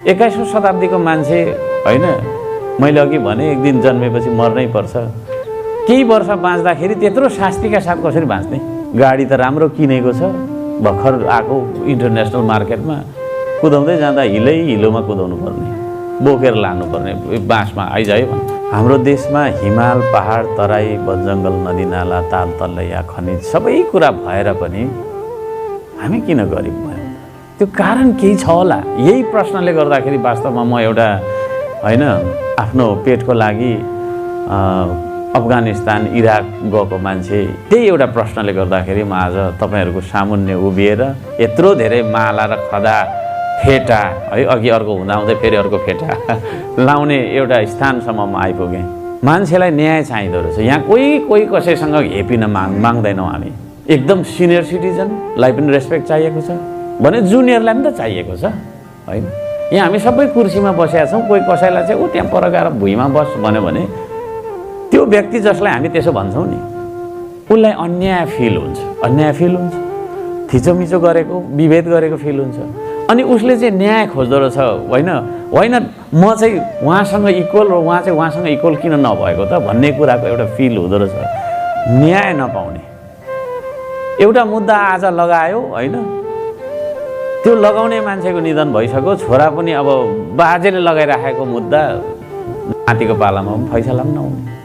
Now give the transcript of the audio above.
21औं शताब्दीको मान्छे होइन, मैले अघि भने एक दिन जन्मेपछि मर्नै पर्छ, केही वर्ष बाँच्दाखेरि त्यत्रो शास्तिका साथ कसरी बाँच्ने? गाडी त राम्रो किनेको छ, भर्खर आएको इन्टरनेसनल मार्केटमा, कुदाउँदै जाँदा हिलोमा कुदाउनु पर्ने, बोकेर लानुपर्ने, बाँसमा आइजायो भने। हाम्रो देशमा हिमाल, पहाड, तराई, वनजङ्गल, नदीनाला, ताल तलैया, खनिज सबै कुरा भएर पनि हामी किन गरिब भयौँ? त्यो कारण केही छ होला। यही प्रश्नले गर्दाखेरि वास्तवमा म एउटा होइन आफ्नो पेटको लागि अफगानिस्तान, इराक गएको मान्छे, त्यही एउटा प्रश्नले गर्दाखेरि म आज तपाईँहरूको सामुन्ने उभिएर यत्रो धेरै माला र खदा फेटा है, अघि अर्को हुँदाहुँदै फेरि अर्को फेटा लाउने एउटा स्थानसम्म म आइपुगेँ। मान्छेलाई न्याय चाहिँदो रहेछ। यहाँ कोही कसैसँग हेपिन माग्दैनौँ हामी। एकदम सिनियर सिटिजनलाई पनि रेस्पेक्ट चाहिएको छ भने जुनियरलाई पनि त चाहिएको छ होइन। यहाँ हामी सबै कुर्सीमा बसेका छौँ, कोही कसैलाई चाहिँ ऊ त्यहाँ पर गएर भुइँमा बस भन्यो भने त्यो व्यक्ति जसलाई हामी त्यसो भन्छौँ नि, उसलाई अन्याय फिल हुन्छ, थिचोमिचो गरेको, विभेद गरेको फिल हुन्छ। अनि उसले चाहिँ न्याय खोज्दो रहेछ, होइन म चाहिँ उहाँसँग इक्वल र उहाँ चाहिँ उहाँसँग इक्वल किन नभएको त भन्ने कुराको एउटा फिल हुँदो रहेछ। न्याय नपाउने एउटा मुद्दा आज लगायो होइन, त्यो लगाउने मान्छेको निधन भइसक्यो, छोरा पनि अब बाजेले लगाइराखेको मुद्दा नातिको पालामा पनि फैसला पनि नहुने।